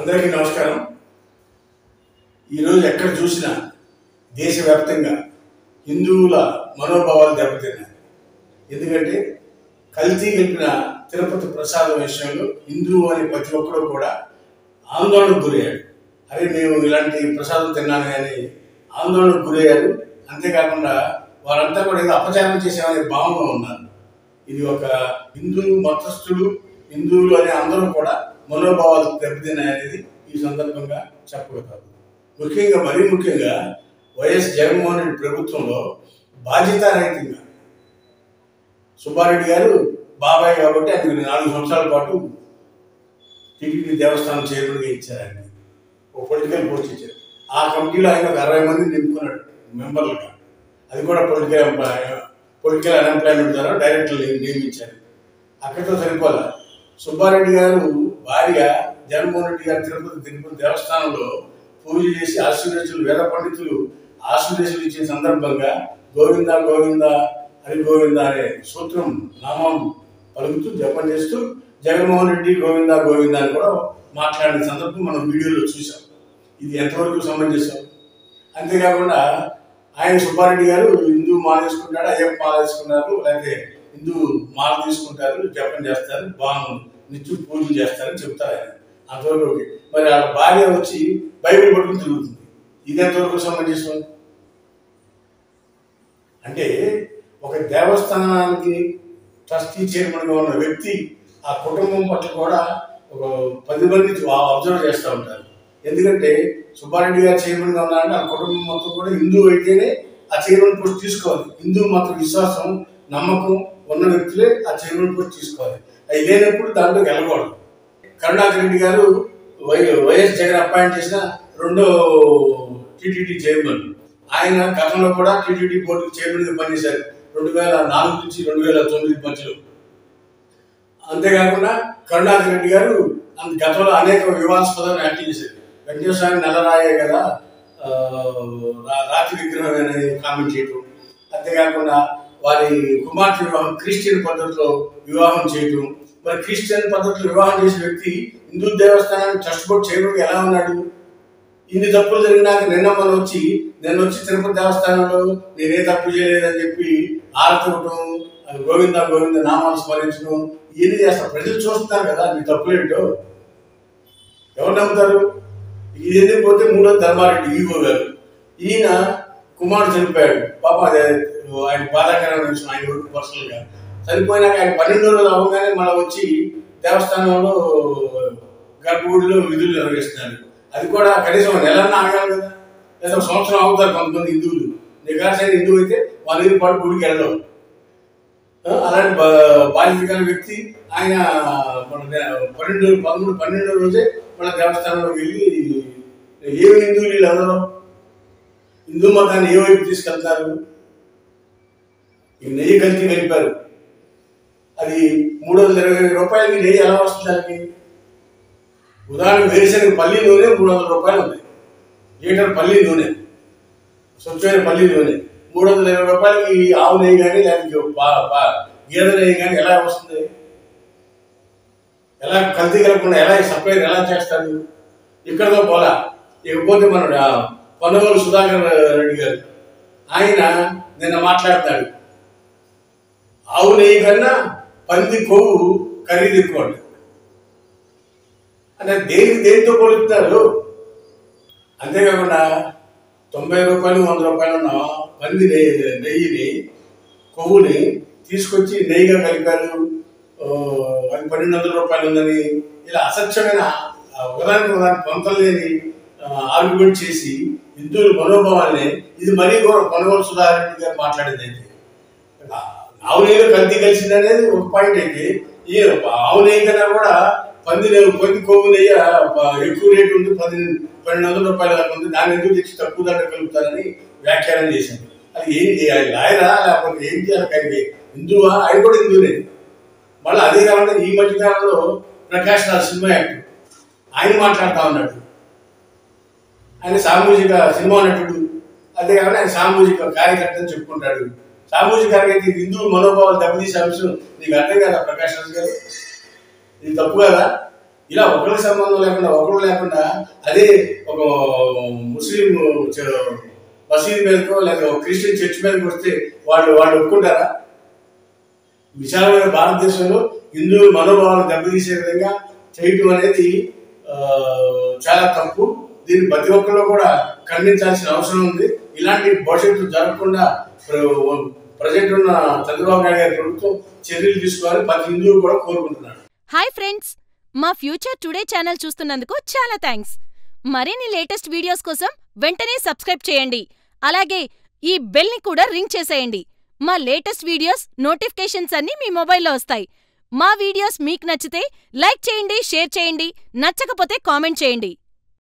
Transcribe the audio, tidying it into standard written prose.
అందరికీ నమస్కారం. ఈరోజు ఎక్కడ చూసినా దేశవ్యాప్తంగా హిందువుల మనోభావాలు దెబ్బతిన్నాయి. ఎందుకంటే కల్తీ కలిపిన తిరుపతి ప్రసాదం విషయంలో హిందువు అని ప్రతి ఒక్కరు కూడా ఆందోళనకు గురయ్యాడు. అరే మేము ఇలాంటి ప్రసాదం తిన్నాను అని ఆందోళనకు గురయ్యారు. అంతేకాకుండా వారంతా కూడా ఏదో అపచారం చేసామనే భావంలో ఉన్నారు. ఇది ఒక హిందూ మతస్థులు హిందువులు అనే అందరూ కూడా మనోభావాలు దెబ్బతిన్నాయనేది ఈ సందర్భంగా చెప్పగలుగుతారు. మరీ ముఖ్యంగా వైఎస్ జగన్మోహన్ రెడ్డి ప్రభుత్వంలో బాధ్యతారహితంగా సుబ్బారెడ్డి గారు బాబాయ్ కాబట్టి ఆయనకు 4 సంవత్సరాల పాటు టీటీడీ దేవస్థానం చైర్మన్గా ఇచ్చారు. ఆయన ఒక పొలిటికల్ పోస్ట్ ఇచ్చారు. ఆ కమిటీలో ఆయన ఒక 60 మందిని నింపుకున్నాడు మెంబర్లుగా. అది కూడా పొలిటికల్ అన్ఎంప్లాయ్మెంట్ ద్వారా డైరెక్టర్లు నియమించారు. అక్కడితో సరిపోలే. సుబ్బారెడ్డి గారు భార్య జగన్మోహన్ రెడ్డి గారు తిరుపతి దేవస్థానంలో పూజ చేసి ఆశీర్వచనలు వేద పండితులు ఆశీర్వచనలు ఇచ్చిన సందర్భంగా గోవింద గోవింద హరి గోవింద అనే సూత్రం నామం పలుకుతూ జపం చేస్తూ జగన్మోహన్ రెడ్డి గోవింద గోవింద అని కూడా మాట్లాడిన సందర్భం మనం వీడియోలో చూసాం. ఇది ఎంతవరకు సమంజసం? అంతేకాకుండా ఆయన సుబ్బారెడ్డి గారు హిందూ మాల తీసుకుంటాడు, అయ్యప్ప మాల తీసుకున్నారు, లేకపోతే హిందూ మాల తీసుకుంటారు, జపం చేస్తారు, బాగుంది నిత్యం పూజలు చేస్తారని చెప్తారు ఆయన. అంతవరకు మరి వాళ్ళ భార్య వచ్చి బైబిల్ పట్టుకుని తిరుగుతుంది. ఇది ఎంతవరకు సమంజసం? అంటే ఒక దేవస్థానానికి ట్రస్టీ చైర్మన్గా ఉన్న వ్యక్తి ఆ కుటుంబం పట్ల కూడా ఒక 10 మంది అబ్జర్వ్ చేస్తూ ఉంటారు. ఎందుకంటే సుబ్బారెడ్డి గారు చైర్మన్గా ఉన్నారంటే ఆ కుటుంబం మొత్తం కూడా హిందూ అయితేనే ఆ చైర్మన్ పోస్ట్ తీసుకోవాలి. హిందూ మత విశ్వాసం నమ్మకం ఉన్న వ్యక్తులే ఆ చైర్మన్ పోస్ట్ తీసుకోవాలి. అది లేనప్పుడు దాంట్లో వెళ్ళకూడదు. కరుణాకర్ రెడ్డి గారు వైఎస్ జగన్ అపాయింట్ చేసిన 2వ టీటీడీ చైర్మన్. ఆయన గతంలో కూడా టీటీడీ బోర్డుకి చైర్మన్గా పనిచేశారు 2004 నుంచి 2009 మధ్యలో. అంతేకాకుండా కరుణాకర్ రెడ్డి గారు గతంలో అనేక వివాదాస్పదమైన వ్యాఖ్యలు చేశారు. వెంకటేశ్వర స్వామి నల్లరాయే కదా రాతి విగ్రహం అనేది కామెంట్ చేయటం. అంతేకాకుండా వారి కుమార్తె వివాహం క్రిస్టియన్ పద్ధతిలో వివాహం చేయటం. మరి క్రిస్టియన్ పద్ధతిలో వివాహం చేసిన వ్యక్తి హిందూ దేవస్థానాన్ని ట్రస్ట్ బోర్డు చైర్మన్గా ఎలా ఉన్నాడు? ఇన్ని తప్పులు జరిగినాక నిన్న వచ్చి తిరుపతి దేవస్థానంలో నేనే తప్పు చేయలేదని చెప్పి ఆరతవటం, గోవింద గోవింద నామాలు స్మరించడం, ఇవన్నీ చేస్తారు. ప్రజలు చూస్తున్నారు కదా మీ తప్పులేంటో. ఎవరు నమ్ముతారు? ఇది పోతే 3వ ధర్మారెడ్డి ఈవో గారు, ఈయన కుమారుడు చనిపోయాడు. పాప అదే ఆయన బాధాకరమైన విషయం. ఆయన పర్సనల్గా చనిపోయినాక ఆయన 12 రోజులు అవ్వగానే మళ్ళీ వచ్చి దేవస్థానంలో గర్భగుడిలో విధులు నిర్వహిస్తున్నారు. అది కూడా కనీసం నెలన్నా ఆగాలి కదా, లేదా 1 సంవత్సరం అవుతారు కొంతమంది హిందువులు. నిఘాసైన హిందువు అయితే 1 నెల పాటు గుడికి వెళ్ళడం. అలాంటి బాధ్యత కలిగిన వ్యక్తి ఆయన 12వ రోజే మన దేవస్థానంలోకి వెళ్ళి ఏమి హిందువులు వీళ్ళందరూ హిందూ మతాన్ని ఏ వైపు తీసుకెళ్తారు? ఈ నెయ్యి కల్తీ కలిపారు. అది 320 రూపాయలకి నెయ్యి ఎలా వస్తుంది? దానికి ఉదాహరణ వేరుశనగ పల్లి నూనె 300 రూపాయలు ఉంది. లీటర్ పల్లి నూనె, స్వచ్ఛమైన పల్లి నూనె 320 రూపాయలకి ఆవు నెయ్యి కానీ లేకపోతే గేదె నెయ్యి కానీ ఎలా వస్తుంది? ఎలా కల్తీ కలపకుండా ఎలా సప్లైర్ ఎలా చేస్తాడు? ఇక్కడతో పోలా. ఇకపోతే మన పొన్నగోలు సుధాకర్ రెడ్డి గారు ఆయన నిన్న మాట్లాడతాడు, ఆవు నెయ్యి కన్నా పంది కొవ్వు ఖరీదు ఎక్కువ అంటే దేనితో పోలుస్తారు? అంతేకాకుండా 90 రూపాయలు 100 రూపాయలు ఉన్న పంది నెయ్యిని కొవ్వుని తీసుకొచ్చి నెయ్యిగా కలిపారు, అది 1200 రూపాయలు ఉందని ఇలా అసత్యమైన ఉదాహరణకు పొంతలు లేని ఆర్గ్యుమెంట్ చేసి హిందువుల మనోభావాన్ని ఇది మరీ కూడా కొనుగోలు సుధారెడ్డి గారు మాట్లాడేది అయితే ఆవు నెయ్యిలో కల్తీ కలిసింది అనేది ఒక పాయింట్. అయితే ఈ ఆవు నెయ్యి కన్నా కూడా పంది కొవ్వు నెయ్యి ఎక్కువ రేటు ఉంది, 1200 రూపాయల దాకా ఉంది. దాన్ని ఎందుకు తెచ్చి తక్కువ ధర కలుపుతారని వ్యాఖ్యానం చేశాను. అది ఏంటి? లాయరా లేకపోతే ఏంటి? అది హిందువా? అది కూడా హిందువునే. మళ్ళీ అదే కాకుండా ఈ మధ్యకాలంలో ప్రకాష్ రాజ్ సినిమా యాక్టర్ ఆయన మాట్లాడుతూ ఉన్నాడు. ఆయన సామూహిక సినిమా నటుడు, అంతేకాకుండా ఆయన సామూహిక కార్యకర్త అని చెప్పుకుంటాడు. సామూహిక కార్యకర్త హిందూ మనోభావాలు దెబ్బతీసే అంశం నీకు అర్థం కదా ప్రకాష్ రాజ్ గారు? ఇది తప్పు కదా? ఇలా ఒకరికి సంబంధం లేకుండా ఒకరు లేకుండా అదే ఒక ముస్లిం మసీద్ మీదకో లేదా క్రిస్టియన్ చర్చ్ మీదకి వస్తే వాళ్ళు ఒప్పుకుంటారా? విశాలమైన భారతదేశంలో హిందువుల మనోభావాలు దెబ్బతీసే విధంగా చేయటం అనేది చాలా తప్పు. దీన్ని ప్రతి ఒక్కరు కూడా ఖండించాల్సిన అవసరం ఉంది. ఇలాంటి భవిష్యత్తు జరగకుండా ప్రజెంట్ ఉన్న చంద్రబాబు నాయుడు గారి ప్రభుత్వం చర్యలు తీసుకోవాలని ప్రతి హిందువు కూడా కోరుకుంటున్నాడు. హాయ్ ఫ్రెండ్స్, మా ఫ్యూచర్ టుడే ఛానల్ చూస్తున్నందుకు చాలా థ్యాంక్స్. మరిన్ని లేటెస్ట్ వీడియోస్ కోసం వెంటనే సబ్స్క్రైబ్ చేయండి. అలాగే ఈ బెల్ ని కూడా రింగ్ చేసేయండి. మా లేటెస్ట్ వీడియోస్ నోటిఫికేషన్స్ అన్నీ మీ మొబైల్లో వస్తాయి. మా వీడియోస్ మీకు నచ్చితే లైక్ చేయండి, షేర్ చేయండి, నచ్చకపోతే కామెంట్ చేయండి.